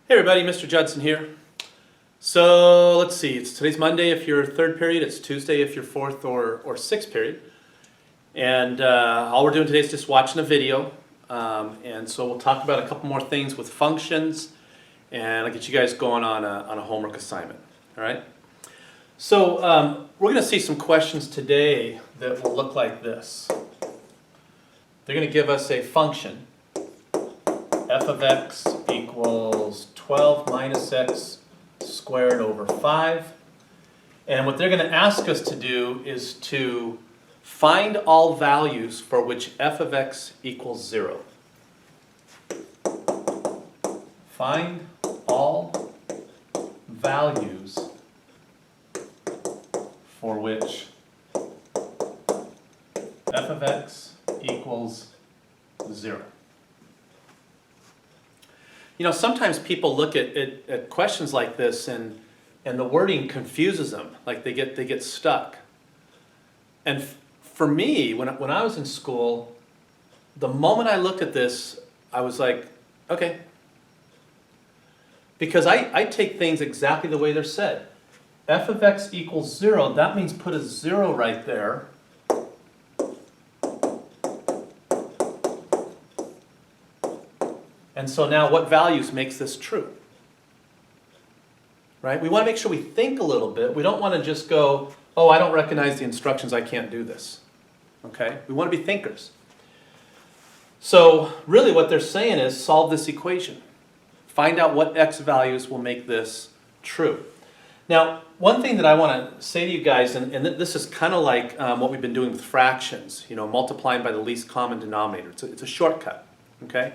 Hey everybody, Mr. Judson here. So let's see, today's Monday if you're third period, it's Tuesday if you're fourth or sixth period. And all we're doing today is just watching a video. And so we'll talk about a couple more things with functions, and I'll get you guys going on a homework assignment. All right? So we're going to see some questions today that will look like this. They're going to give us a function, f of x equals 12 minus x squared over 5. And what they're going to ask us to do is to find all values for which f of x equals 0. Find all values for which f of x equals 0. You know, sometimes people look at questions like this and the wording confuses them, like they get stuck. And for me, when I was in school, the moment I looked at this, I was like, okay. Because I take things exactly the way they're said. F of x equals 0, that means put a 0 right there. And so now what values makes this true? Right? We want to make sure we think a little bit. We don't want to just go, oh, I don't recognize the instructions, I can't do this. Okay? We want to be thinkers. So really what they're saying is solve this equation. Find out what x values will make this true. Now, one thing that I want to say to you guys, and this is kind of like what we've been doing with fractions, you know, multiplying by the least common denominator. It's a shortcut, okay?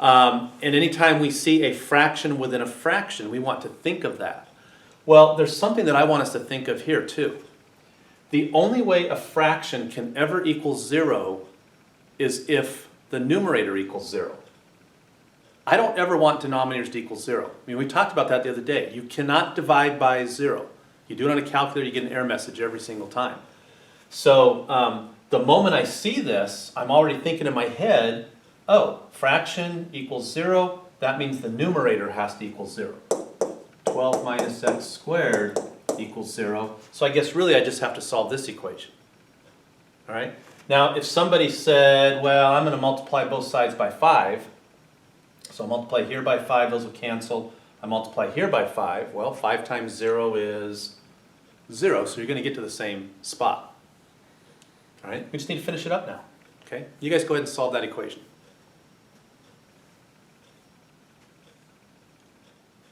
And anytime we see a fraction within a fraction, we want to think of that. Well, there's something that I want us to think of here too. The only way a fraction can ever equal 0 is if the numerator equals 0. I don't ever want denominators to equal 0. I mean, we talked about that the other day. You cannot divide by 0. You do it on a calculator, you get an error message every single time. So the moment I see this, I'm already thinking in my head, oh, fraction equals 0, that means the numerator has to equal 0. 12 minus x squared equals 0. So I guess really I just have to solve this equation. All right? Now, if somebody said, well, I'm going to multiply both sides by 5, so I multiply here by 5, those will cancel. I multiply here by 5, well, 5 times 0 is 0, so you're going to get to the same spot. All right? We just need to finish it up now. Okay? You guys go ahead and solve that equation.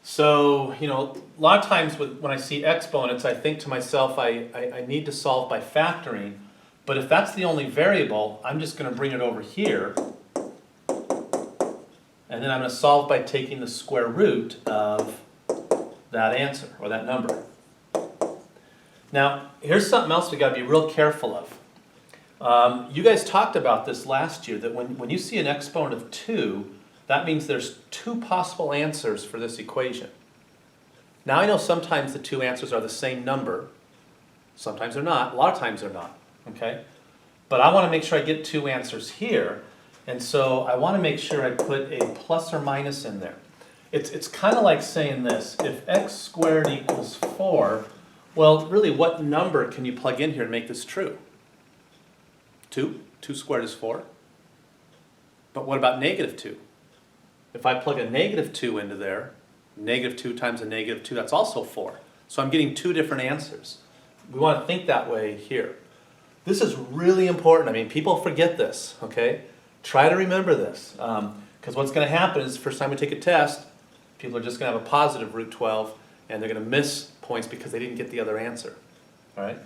So, you know, a lot of times when I see exponents, I think to myself, I need to solve by factoring. But if that's the only variable, I'm just going to bring it over here. And then I'm going to solve by taking the square root of that answer, or that number. Now, here's something else we've got to be real careful of. You guys talked about this last year, that when you see an exponent of 2, that means there's 2 possible answers for this equation. Now I know sometimes the 2 answers are the same number. Sometimes they're not. A lot of times they're not. Okay? But I want to make sure I get 2 answers here. And so I want to make sure I put a plus or minus in there. It's kind of like saying this. If x squared equals 4, well, really what number can you plug in here and make this true? 2? 2 squared is 4. But what about negative 2? If I plug a negative 2 into there, negative 2 times a negative 2, that's also 4. So I'm getting 2 different answers. We want to think that way here. This is really important. I mean, people forget this, okay? Try to remember this. Because what's going to happen is the first time we take a test, people are just going to have a positive root 12, and they're going to miss points because they didn't get the other answer. All right?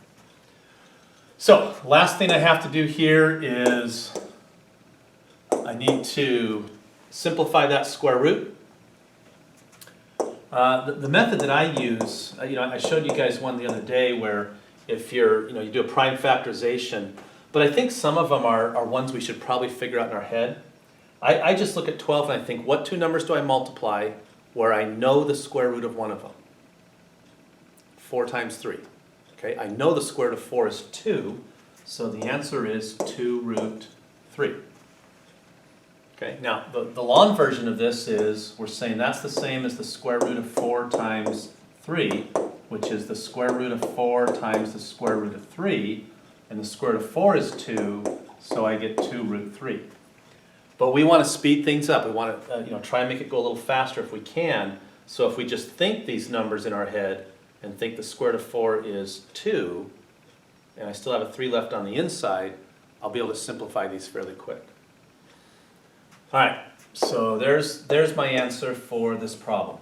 So, last thing I have to do here is I need to simplify that square root. The method that I use, you know, I showed you guys one the other day where if you're, you know, you do a prime factorization, but I think some of them are ones we should probably figure out in our head. I just look at 12 and I think, what 2 numbers do I multiply where I know the square root of one of them? 4 times 3. Okay, I know the square root of 4 is 2, so the answer is 2 root 3. Okay, now the long version of this is we're saying that's the same as the square root of 4 times 3, which is the square root of 4 times the square root of 3, and the square root of 4 is 2, so I get 2 root 3. But we want to speed things up. We want to try and make it go a little faster if we can. So if we just think these numbers in our head and think the square root of 4 is 2, and I still have a 3 left on the inside, I'll be able to simplify these fairly quick. All right, so there's my answer for this problem.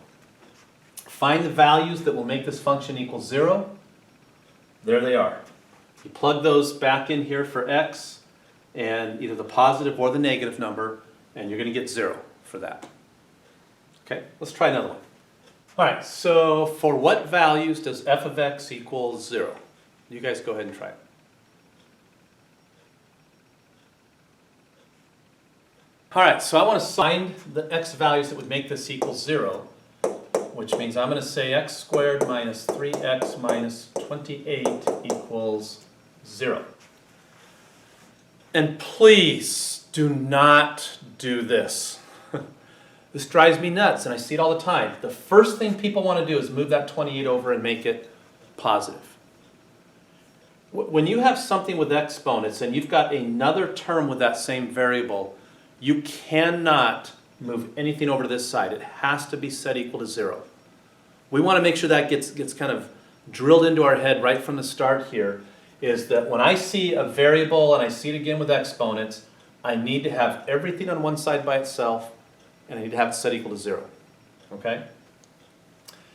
Find the values that will make this function equal 0. There they are. You plug those back in here for x, and either the positive or the negative number, and you're going to get 0 for that. Okay, let's try another one. All right, so for what values does f of x equal 0? You guys go ahead and try it. All right, so I want to find the x values that would make this equal 0, which means I'm going to say x squared minus 3x minus 28 equals 0. And please do not do this. This drives me nuts, and I see it all the time. The first thing people want to do is move that 28 over and make it positive. When you have something with exponents and you've got another term with that same variable, you cannot move anything over to this side. It has to be set equal to 0. We want to make sure that gets kind of drilled into our head right from the start here, is that when I see a variable and I see it again with exponents, I need to have everything on one side by itself, and I need to have it set equal to 0. Okay?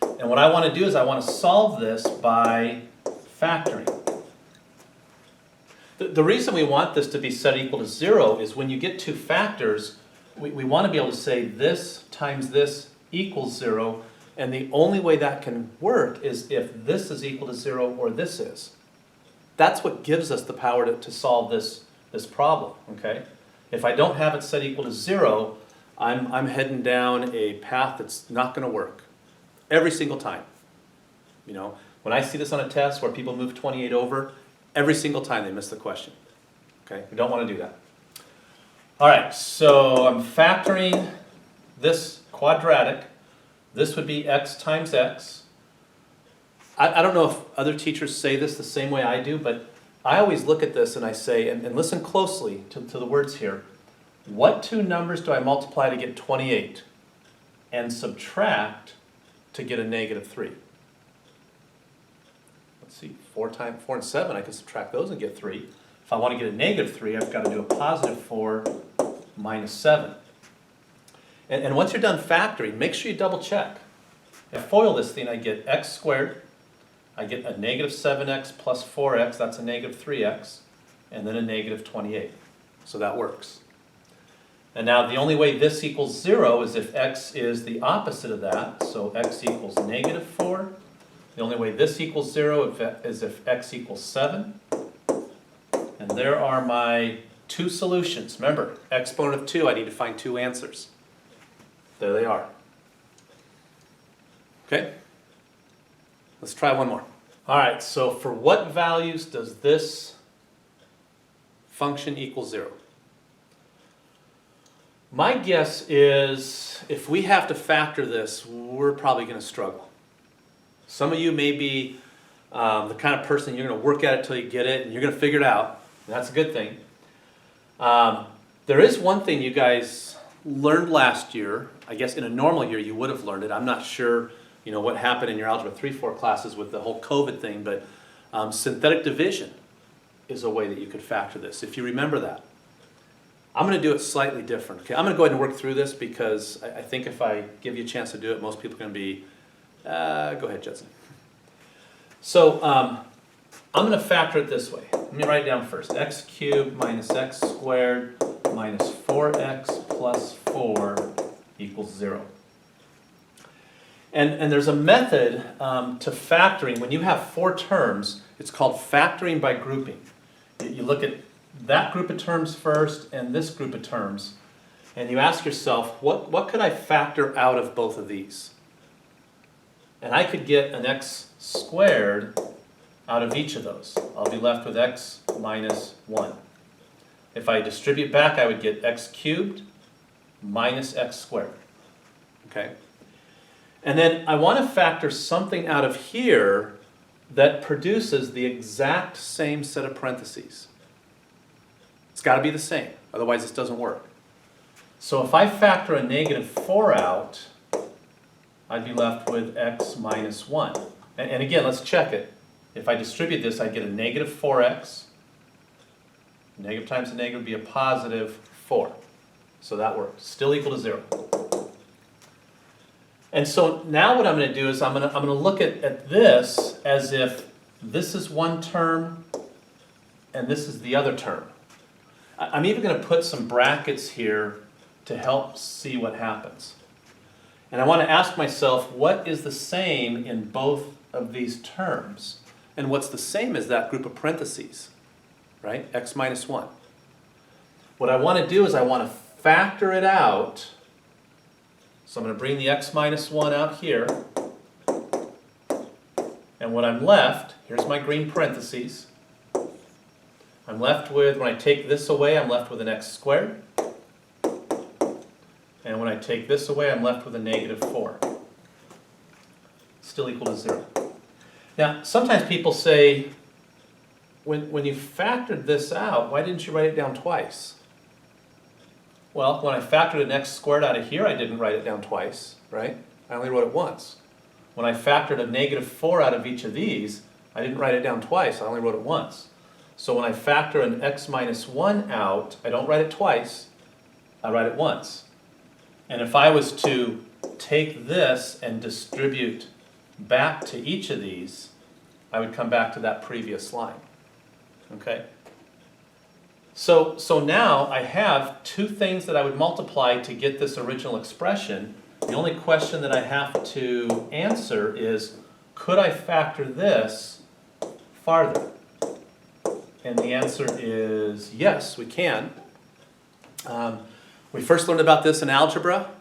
And what I want to do is I want to solve this by factoring. The reason we want this to be set equal to 0 is when you get two factors, we want to be able to say this times this equals 0, and the only way that can work is if this is equal to 0 or this is. That's what gives us the power to solve this problem, okay? If I don't have it set equal to 0, I'm heading down a path that's not going to work every single time. You know, when I see this on a test where people move 28 over, every single time they miss the question. Okay, we don't want to do that. All right, so I'm factoring this quadratic. This would be x times x. I don't know if other teachers say this the same way I do, but I always look at this and I say, and listen closely to the words here, what two numbers do I multiply to get 28 and subtract to get a negative 3? Let's see, 4 and 7, I can subtract those and get 3. If I want to get a negative 3, I've got to do a positive 4 minus 7. And once you're done factoring, make sure you double check. If I FOIL this thing, I get x squared, I get a negative 7x plus 4x, that's a negative 3x, and then a negative 28. So that works. And now the only way this equals 0 is if x is the opposite of that, so x equals negative 4. The only way this equals 0 is if x equals 7. And there are my two solutions. Remember, exponent of 2, I need to find two answers. There they are. Okay? Let's try one more. All right, so for what values does this function equal 0? My guess is if we have to factor this, we're probably going to struggle. Some of you may be the kind of person you're going to work at it till you get it, and you're going to figure it out. That's a good thing. There is one thing you guys learned last year. I guess in a normal year you would have learned it. I'm not sure what happened in your Algebra 3-4 classes with the whole COVID thing, but synthetic division is a way that you could factor this, if you remember that. I'm going to do it slightly different. Okay, I'm going to go ahead and work through this because I think if I give you a chance to do it, most people are going to be, go ahead, Judson. So I'm going to factor it this way. Let me write it down first. X cubed minus x squared minus 4x plus 4 equals 0. And there's a method to factoring. When you have 4 terms, it's called factoring by grouping. You look at that group of terms first and this group of terms, and you ask yourself, what could I factor out of both of these? And I could get an x squared out of each of those. I'll be left with x minus 1. If I distribute back, I would get x cubed minus x squared. Okay? And then I want to factor something out of here that produces the exact same set of parentheses. It's got to be the same, otherwise this doesn't work. So if I factor a negative 4 out, I'd be left with x minus 1. And again, let's check it. If I distribute this, I'd get a negative 4x. Negative times a negative would be a positive 4. So that works. Still equal to 0. And so now what I'm going to do is I'm going to look at this as if this is one term and this is the other term. I'm even going to put some brackets here to help see what happens. And I want to ask myself, what is the same in both of these terms? And what's the same as that group of parentheses, right? X minus 1. What I want to do is I want to factor it out. So I'm going to bring the x minus 1 out here. And what I'm left, here's my green parentheses. I'm left with, when I take this away, I'm left with an x squared. And when I take this away, I'm left with a negative 4. Still equal to 0. Now, sometimes people say, when you factored this out, why didn't you write it down twice? Well, when I factored an x squared out of here, I didn't write it down twice, right? I only wrote it once. When I factored a negative 4 out of each of these, I didn't write it down twice, I only wrote it once. So when I factor an x minus 1 out, I don't write it twice, I write it once. And if I was to take this and distribute back to each of these, I would come back to that previous line. Okay? So now I have two things that I would multiply to get this original expression. The only question that I have to answer is, could I factor this farther? And the answer is yes, we can. We first learned about this in algebra.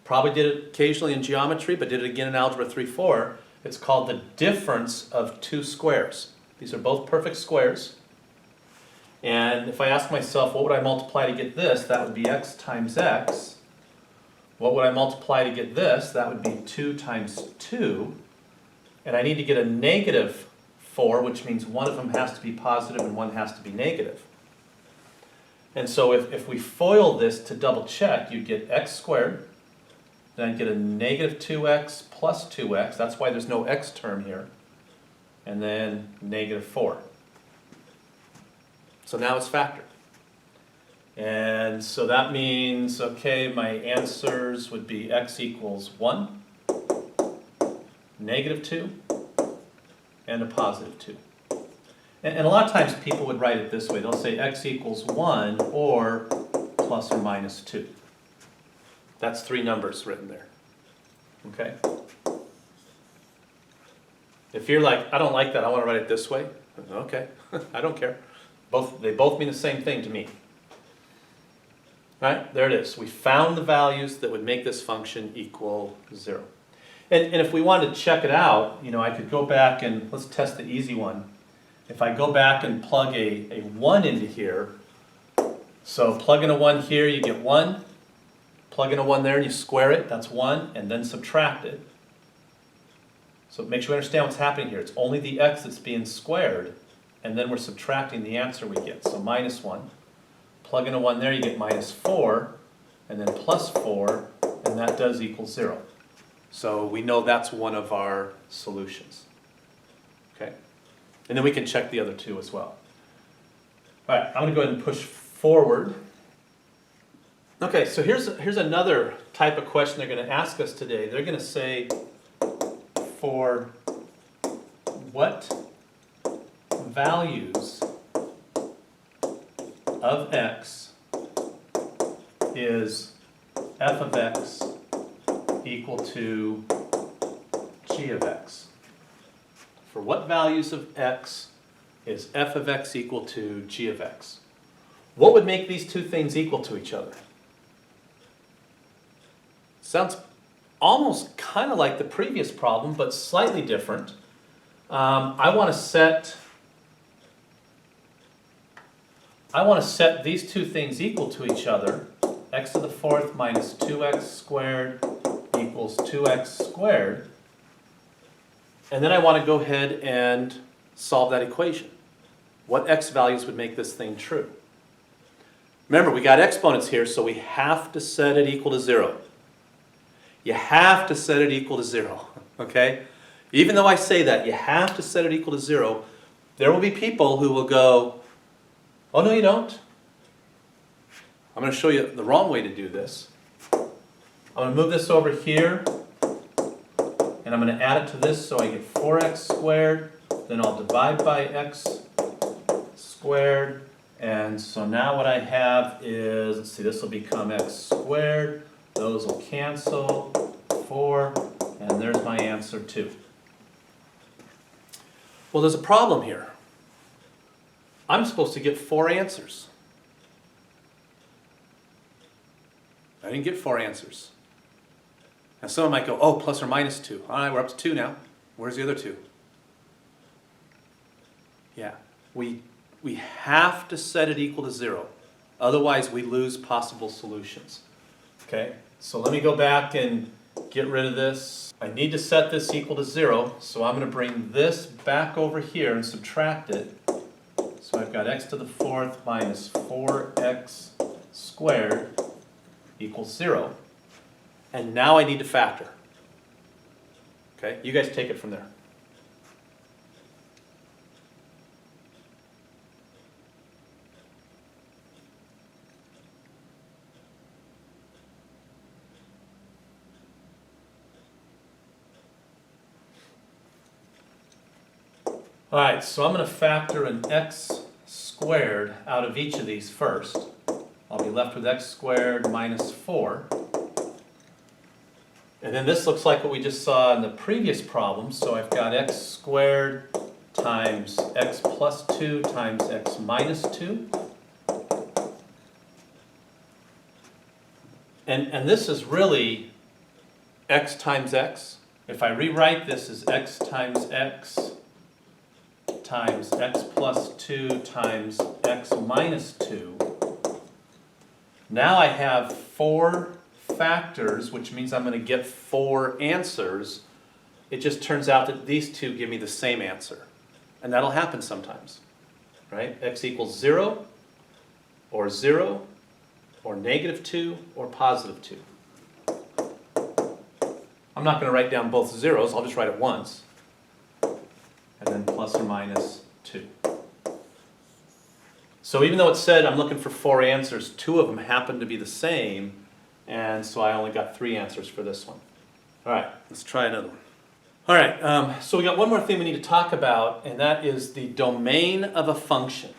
Probably did it occasionally in geometry, but did it again in algebra 3-4. It's called the difference of two squares. These are both perfect squares. And if I ask myself, what would I multiply to get this? That would be x times x. What would I multiply to get this? That would be 2 times 2. And I need to get a negative 4, which means one of them has to be positive and one has to be negative. And so if we FOIL this to double check, you'd get x squared. Then I'd get a negative 2x plus 2x. That's why there's no x term here. And then negative 4. So now it's factored. And so that means, okay, my answers would be x equals 1, negative 2, and a positive 2. And a lot of times people would write it this way. They'll say x equals 1 or plus or minus 2. That's 3 numbers written there. Okay? If you're like, I don't like that, I want to write it this way. Okay, I don't care. They both mean the same thing to me. Right? There it is. We found the values that would make this function equal 0. And if we wanted to check it out, I could go back and let's test the easy one. If I go back and plug a 1 into here, so plug in a 1 here, you get 1. Plug in a 1 there and you square it, that's 1, and then subtract it. So make sure you understand what's happening here. It's only the x that's being squared, and then we're subtracting the answer we get. So minus 1. Plug in a 1 there, you get minus 4, and then plus 4, and that does equal 0. So we know that's one of our solutions. Okay? And then we can check the other two as well. All right, I'm going to go ahead and push forward. Okay, so here's another type of question they're going to ask us today. They're going to say, for what values of x is f of x equal to g of x? For what values of x is f of x equal to g of x? What would make these two things equal to each other? Sounds almost kind of like the previous problem, but slightly different. I want to set these two things equal to each other x to the fourth minus 2x squared equals 2x squared. And then I want to go ahead and solve that equation. What x values would make this thing true? Remember, we got exponents here, so we have to set it equal to 0. You have to set it equal to 0, okay? Even though I say that, you have to set it equal to 0. There will be people who will go, oh, no, you don't. I'm going to show you the wrong way to do this. I'm going to move this over here, and I'm going to add it to this so I get 4x squared. Then I'll divide by x squared. And so now what I have is, let's see, this will become x squared. Those will cancel, 4, and there's my answer 2. Well, there's a problem here. I'm supposed to get 4 answers. I didn't get 4 answers. Now someone might go, oh, plus or minus 2. All right, we're up to 2 now. Where's the other 2? Yeah, we have to set it equal to 0. Otherwise, we lose possible solutions. Okay, so let me go back and get rid of this. I need to set this equal to 0, so I'm going to bring this back over here and subtract it. So I've got x to the fourth minus 4x squared equals 0. And now I need to factor. Okay, you guys take it from there. All right, so I'm going to factor an x squared out of each of these first. I'll be left with x squared minus 4. And then this looks like what we just saw in the previous problem. So I've got x squared times x plus 2 times x minus 2. And this is really x times x. If I rewrite this as x times x plus 2 times x minus 2. Now I have 4 factors, which means I'm going to get 4 answers. It just turns out that these two give me the same answer. And that'll happen sometimes, right? X equals 0, or negative 2, or positive 2. I'm not going to write down both zeros, I'll just write it once. And then plus or minus 2. So even though it said I'm looking for 4 answers, 2 of them happen to be the same, and so I only got 3 answers for this one. All right, let's try another one. All right, so we got one more thing we need to talk about, and that is the domain of a function.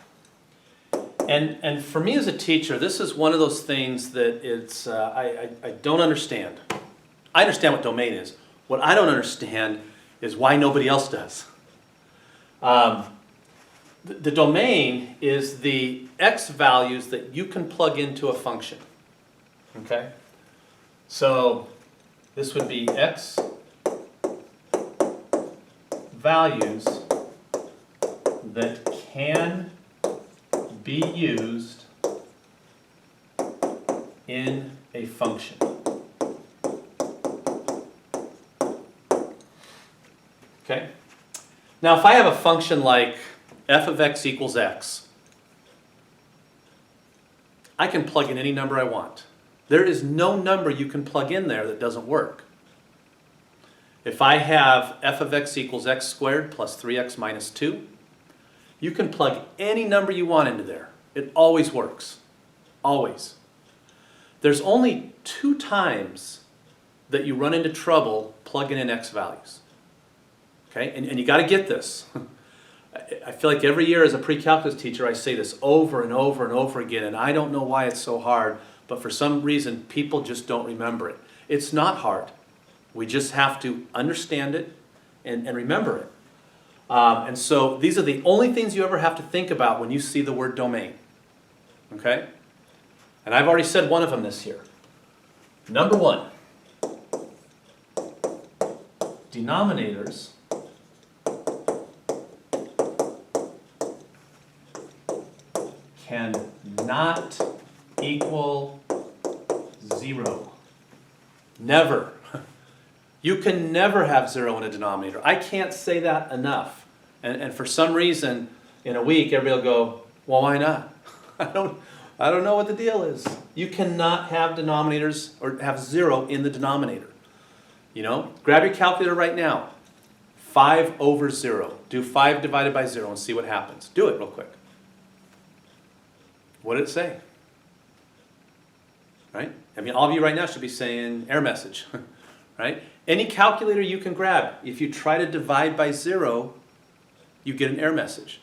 And for me as a teacher, this is one of those things that it's, I don't understand. I understand what domain is. What I don't understand is why nobody else does. The domain is the x values that you can plug into a function. Okay? So this would be x values that can be used in a function. Okay? Now if I have a function like f of x equals x, I can plug in any number I want. There is no number you can plug in there that doesn't work. If I have f of x equals x squared plus 3x minus 2, you can plug any number you want into there. It always works. Always. There's only 2 times that you run into trouble plugging in x values. Okay? And you got to get this. I feel like every year as a pre-calculus teacher I say this over and over and over again, and I don't know why it's so hard, but for some reason people just don't remember it. It's not hard. We just have to understand it and remember it. And so these are the only things you ever have to think about when you see the word domain. Okay? And I've already said one of them this year. Number 1, denominators can not equal 0. Never. You can never have 0 in a denominator. I can't say that enough. And for some reason, in a week, everybody will go, well, why not? I don't know what the deal is. You cannot have denominators or have 0 in the denominator. You know, grab your calculator right now. 5 over 0. Do 5 divided by 0 and see what happens. Do it real quick. What did it say? Right? I mean, all of you right now should be saying error message. Right? Any calculator you can grab, if you try to divide by 0, you get an error message.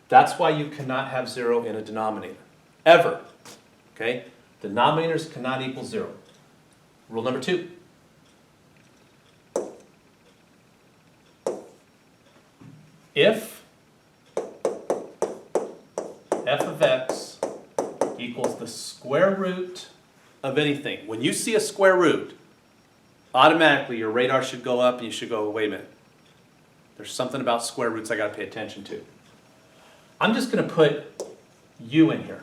That's why you cannot have 0 in a denominator. Ever. Okay? Denominators cannot equal 0. Rule number 2. If f of x equals the square root of anything, when you see a square root, automatically your radar should go up and you should go, wait a minute. There's something about square roots I got to pay attention to. I'm just going to put u in here,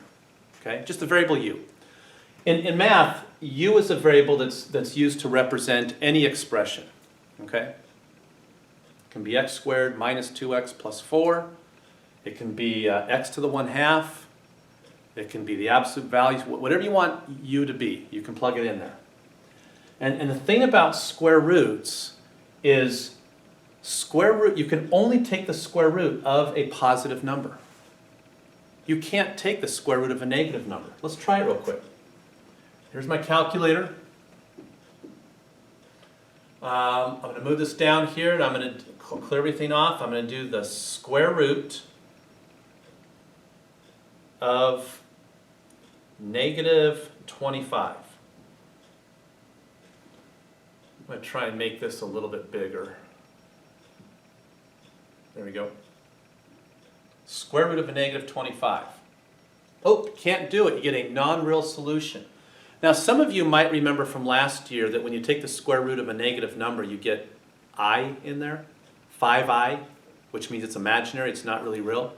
okay? Just the variable u. In math, u is a variable that's used to represent any expression, okay? It can be x squared minus 2x plus 4. It can be x to the 1/2. It can be the absolute values. Whatever you want u to be, you can plug it in there. And the thing about square roots is square root, you can only take the square root of a positive number. You can't take the square root of a negative number. Let's try it real quick. Here's my calculator. I'm going to move this down here and I'm going to clear everything off. I'm going to do the square root of negative 25. I'm going to try and make this a little bit bigger. There we go. Square root of a negative 25. Oh, can't do it. You get a non-real solution. Now, some of you might remember from last year that when you take the square root of a negative number, you get I in there, 5i, which means it's imaginary, it's not really real.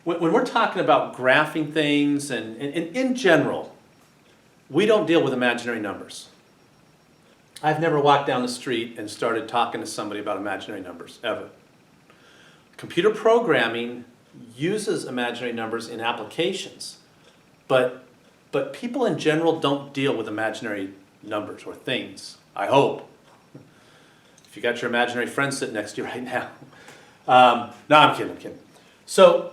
When we're talking about graphing things and in general, we don't deal with imaginary numbers. I've never walked down the street and started talking to somebody about imaginary numbers, ever. Computer programming uses imaginary numbers in applications, but people in general don't deal with imaginary numbers or things, I hope. If you got your imaginary friend sitting next to you right now. No, I'm kidding. So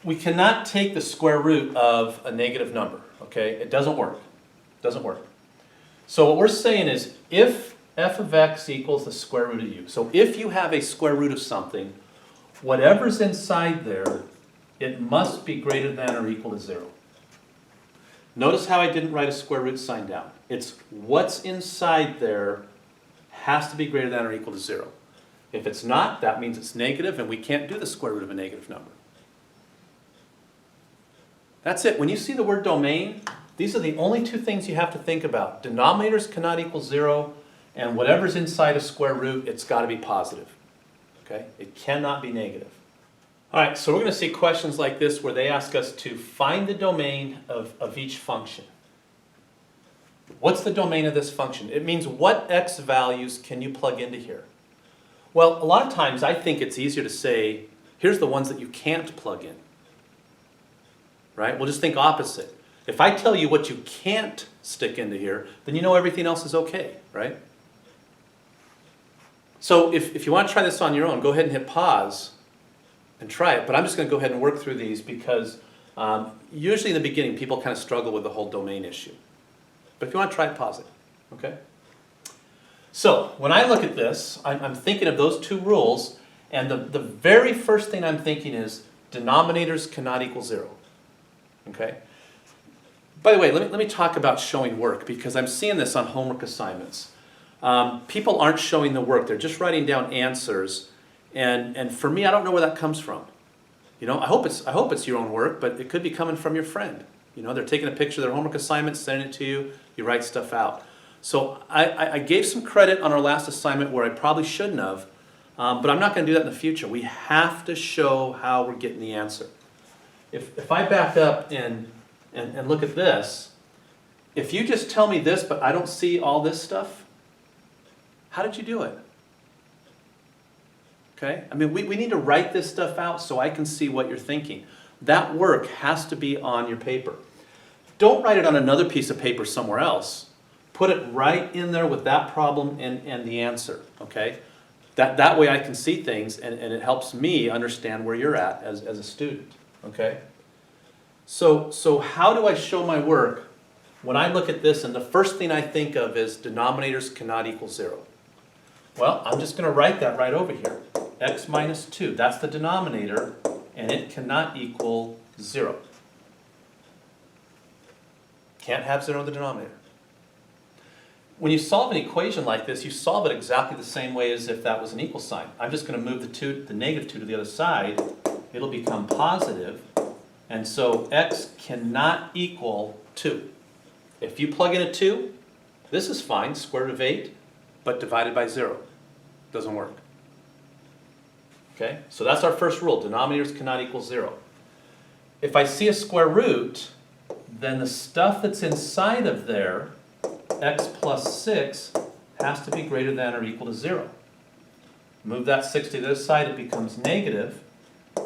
we cannot take the square root of a negative number, okay? It doesn't work. So what we're saying is if f of x equals the square root of u, so if you have a square root of something, whatever's inside there, it must be greater than or equal to 0. Notice how I didn't write a square root sign down. It's what's inside there has to be greater than or equal to 0. If it's not, that means it's negative, and we can't do the square root of a negative number. That's it. When you see the word domain, these are the only two things you have to think about. Denominators cannot equal 0, and whatever's inside a square root, it's got to be positive. Okay? It cannot be negative. All right, so we're going to see questions like this where they ask us to find the domain of each function. What's the domain of this function? It means what x values can you plug into here? Well, a lot of times I think it's easier to say, here's the ones that you can't plug in. Right? We'll just think opposite. If I tell you what you can't stick into here, then you know everything else is okay, right? So if you want to try this on your own, go ahead and hit pause and try it. But I'm just going to go ahead and work through these because usually in the beginning people kind of struggle with the whole domain issue. But if you want to try it, pause it. Okay? So when I look at this, I'm thinking of those two rules, and the very first thing I'm thinking is denominators cannot equal 0. Okay? By the way, let me talk about showing work, because I'm seeing this on homework assignments. People aren't showing the work. They're just writing down answers. And for me, I don't know where that comes from. You know, I hope it's your own work, but it could be coming from your friend. You know, they're taking a picture of their homework assignment, sending it to you, you write stuff out. So I gave some credit on our last assignment where I probably shouldn't have, but I'm not going to do that in the future. We have to show how we're getting the answer. If I back up and look at this, If you just tell me this, but I don't see all this stuff, how did you do it? Okay? I mean, we need to write this stuff out so I can see what you're thinking. That work has to be on your paper. Don't write it on another piece of paper somewhere else. Put it right in there with that problem and the answer, okay? That way I can see things and it helps me understand where you're at as a student, okay? So how do I show my work when I look at this and the first thing I think of is denominators cannot equal 0? Well, I'm just going to write that right over here. X minus 2, that's the denominator, and it cannot equal 0. Can't have 0 in the denominator. When you solve an equation like this, you solve it exactly the same way as if that was an equal sign. I'm just going to move the negative 2 to the other side. It'll become positive, and so x cannot equal 2. If you plug in a 2, this is fine, square root of 8, but divided by 0. Doesn't work. Okay, so that's our first rule. Denominators cannot equal 0. If I see a square root, then the stuff that's inside of there, x plus 6, has to be greater than or equal to 0. Move that 6 to the other side, it becomes negative,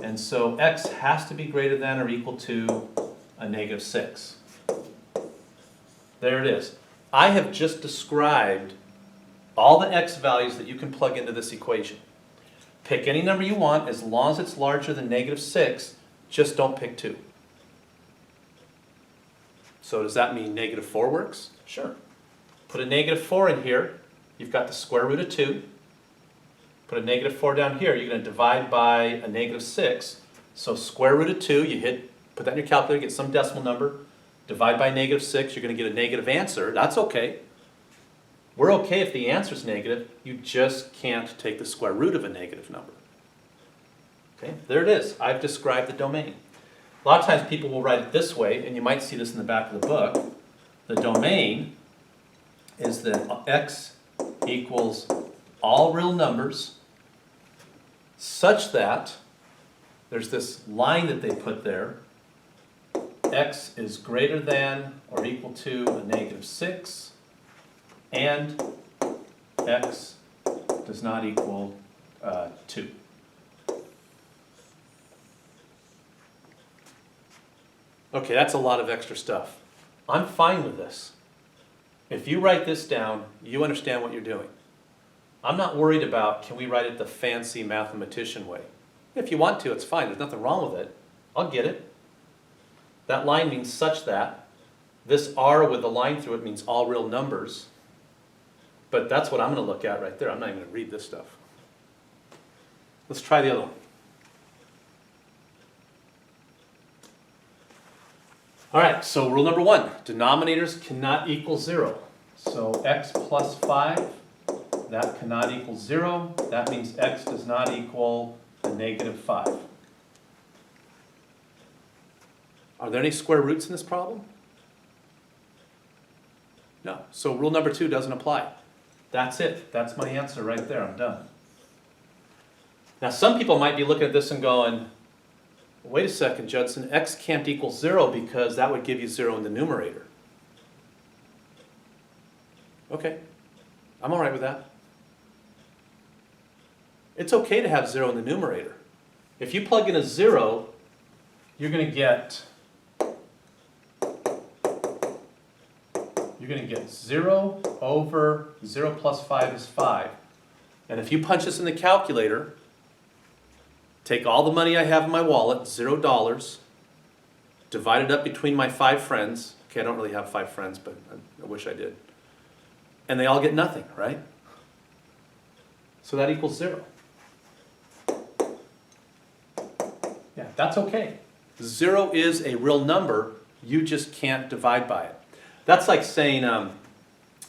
and so x has to be greater than or equal to a negative 6. There it is. I have just described all the x values that you can plug into this equation. Pick any number you want as long as it's larger than negative 6, just don't pick 2. So does that mean negative 4 works? Sure. Put a negative 4 in here, you've got the square root of 2. Put a negative 4 down here, you're going to divide by a negative 6. So square root of 2, put that in your calculator, get some decimal number, divide by negative 6, you're going to get a negative answer. That's okay. We're okay if the answer is negative, you just can't take the square root of a negative number. Okay, there it is. I've described the domain. A lot of times people will write it this way, and you might see this in the back of the book. The domain is that x equals all real numbers such that there's this line that they put there. X is greater than or equal to a negative 6, and x does not equal 2. Okay, that's a lot of extra stuff. I'm fine with this. If you write this down, you understand what you're doing. I'm not worried about, can we write it the fancy mathematician way? If you want to, it's fine. There's nothing wrong with it. I'll get it. That line means such that. This R with the line through it means all real numbers. But that's what I'm going to look at right there. I'm not even going to read this stuff. Let's try the other one. All right, so rule number 1, denominators cannot equal 0. So x plus 5, that cannot equal 0. That means x does not equal a negative 5. Are there any square roots in this problem? No. So rule number 2 doesn't apply. That's it. That's my answer right there. I'm done. Now some people might be looking at this and going, wait a second, Judson, x can't equal 0 because that would give you 0 in the numerator. Okay, I'm all right with that. It's okay to have 0 in the numerator. If you plug in a 0, you're going to get 0 over 0 plus 5 is 5. And if you punch this in the calculator, take all the money I have in my wallet, $0, divide it up between my 5 friends. Okay, I don't really have 5 friends, but I wish I did. And they all get nothing, right? So that equals 0. Yeah, that's okay. 0 is a real number, you just can't divide by it. That's like saying, let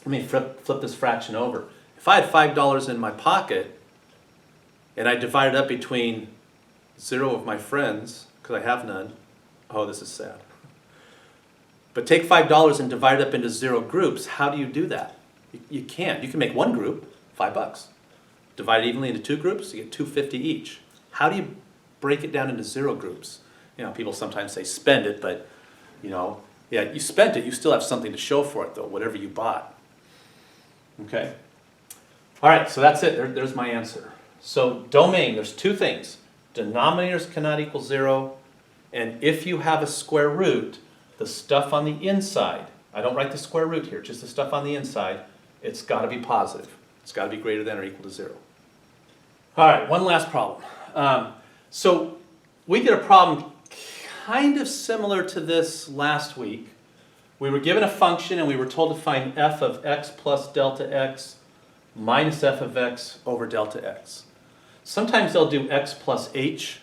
me flip this fraction over. If I had $5 in my pocket, and I divide it up between 0 of my friends, because I have none, oh, this is sad. But take $5 and divide it up into 0 groups, how do you do that? You can't. You can make one group, $5. Divide it evenly into 2 groups, you get $2.50 each. How do you break it down into 0 groups? You know, people sometimes say spend it, but, you know, Yeah, you spent it, you still have something to show for it though, whatever you bought. Okay? All right, so that's it. There's my answer. So domain, there's two things. Denominators cannot equal 0, and if you have a square root, the stuff on the inside, I don't write the square root here, just the stuff on the inside, it's got to be positive. It's got to be greater than or equal to 0. All right, one last problem. So we did a problem kind of similar to this last week. We were given a function and we were told to find f of x plus delta x minus f of x over delta x. Sometimes they'll do x plus h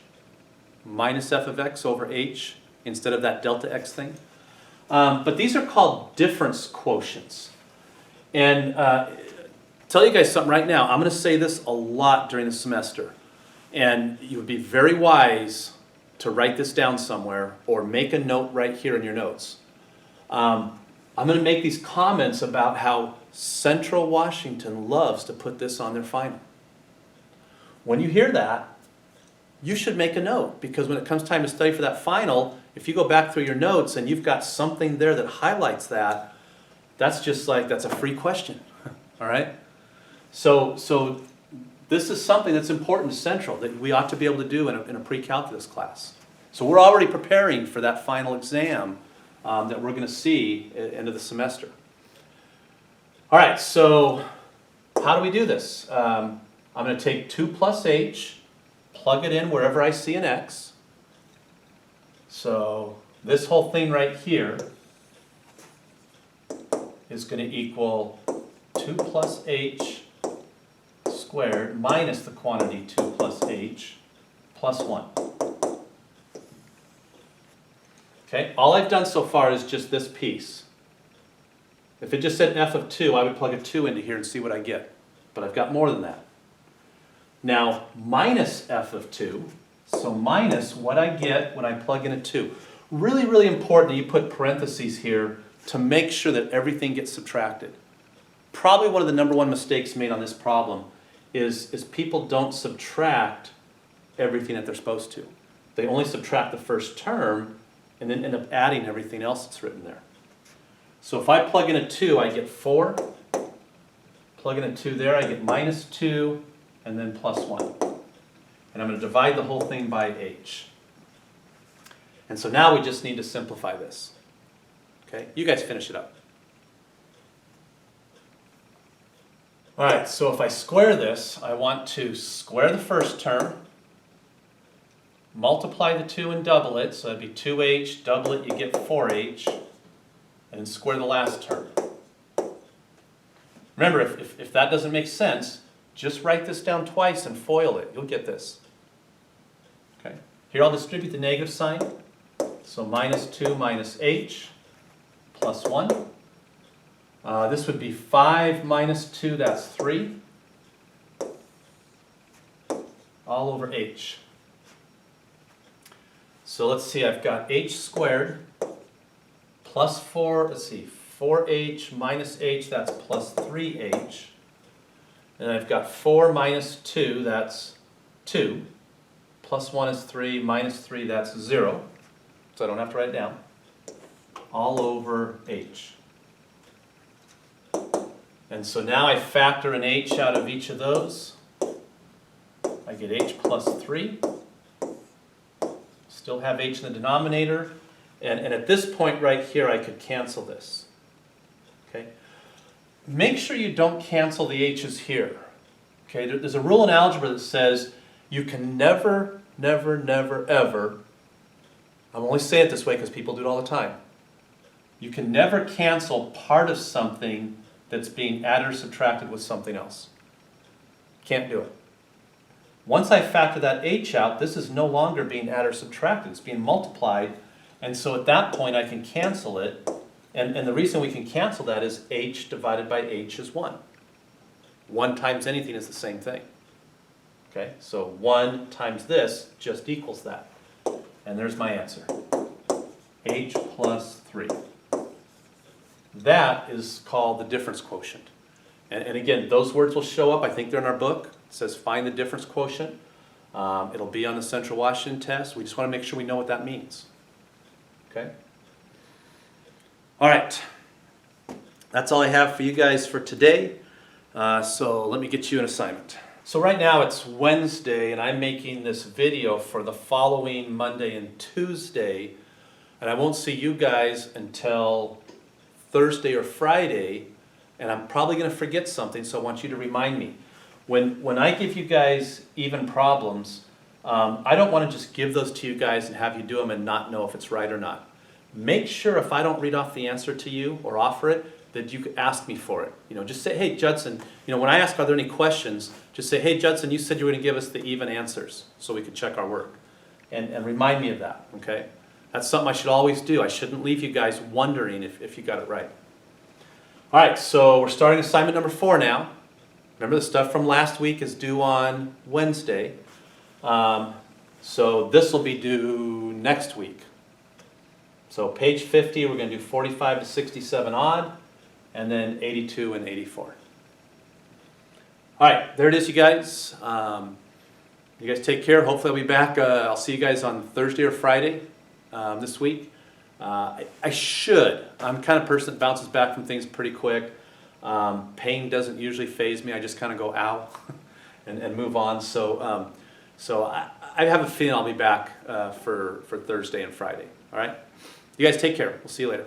minus f of x over h instead of that delta x thing. But these are called difference quotients. And tell you guys something right now, I'm going to say this a lot during the semester. And you would be very wise to write this down somewhere or make a note right here in your notes. I'm going to make these comments about how Central Washington loves to put this on their final. When you hear that, you should make a note, because when it comes time to study for that final, if you go back through your notes and you've got something there that highlights that, that's just like, that's a free question, all right? So this is something that's important to Central that we ought to be able to do in a pre-calculus class. So we're already preparing for that final exam that we're going to see at the end of the semester. All right, so how do we do this? I'm going to take 2 plus h, plug it in wherever I see an x. So this whole thing right here is going to equal 2 plus h squared minus the quantity 2 plus h plus 1. Okay, all I've done so far is just this piece. If it just said f of 2, I would plug a 2 into here and see what I get. But I've got more than that. Now, minus f of 2, so minus what I get when I plug in a 2. Really, really important that you put parentheses here to make sure that everything gets subtracted. Probably one of the number one mistakes made on this problem is people don't subtract everything that they're supposed to. They only subtract the first term and then end up adding everything else that's written there. So if I plug in a 2, I get 4. Plug in a 2 there, I get minus 2, and then plus 1. And I'm going to divide the whole thing by h. And so now we just need to simplify this. Okay, you guys finish it up. All right, so if I square this, I want to square the first term, multiply the 2 and double it, so that'd be 2h, double it, you get 4h, and then square the last term. Remember, if that doesn't make sense, just write this down twice and FOIL it. You'll get this. Okay. Here I'll distribute the negative sign. So minus 2 minus h plus 1. This would be 5 minus 2, that's 3. All over h. So let's see, I've got h squared plus 4, let's see, 4h minus h, that's plus 3h. And I've got 4 minus 2, that's 2. Plus 1 is 3, minus 3, that's 0. So I don't have to write it down. All over h. And so now I factor an h out of each of those. I get h plus 3. Still have h in the denominator. And at this point right here, I could cancel this. Okay? Make sure you don't cancel the h's here. Okay? There's a rule in algebra that says you can never, never, never, ever, I'm only saying it this way because people do it all the time, you can never cancel part of something that's being added or subtracted with something else. Can't do it. Once I factor that h out, this is no longer being added or subtracted. It's being multiplied. And so at that point, I can cancel it. And the reason we can cancel that is h divided by h is 1. 1 times anything is the same thing. Okay, so 1 times this just equals that. And there's my answer. H plus 3. That is called the difference quotient. And again, those words will show up. I think they're in our book. It says find the difference quotient. It'll be on the Central Washington test. We just want to make sure we know what that means. Okay? All right, that's all I have for you guys for today. So let me get you an assignment. So right now it's Wednesday and I'm making this video for the following Monday and Tuesday, and I won't see you guys until Thursday or Friday, and I'm probably going to forget something, so I want you to remind me. When I give you guys even problems, I don't want to just give those to you guys and have you do them and not know if it's right or not. Make sure if I don't read off the answer to you or offer it, that you could ask me for it. You know, just say, hey Judson, you know, when I ask are there any questions, just say, hey Judson, you said you were going to give us the even answers so we could check our work. And remind me of that, okay? That's something I should always do. I shouldn't leave you guys wondering if you got it right. All right, so we're starting assignment number 4 now. Remember the stuff from last week is due on Wednesday. So this will be due next week. So page 50, we're going to do 45 to 67 odd, and then 82 and 84. All right, there it is, you guys. You guys take care. Hopefully I'll be back. I'll see you guys on Thursday or Friday this week. I'm kind of person that bounces back from things pretty quick. Pain doesn't usually faze me. I just kind of go, ow, and move on. So I have a feeling I'll be back for Thursday and Friday. All right? You guys take care. We'll see you later.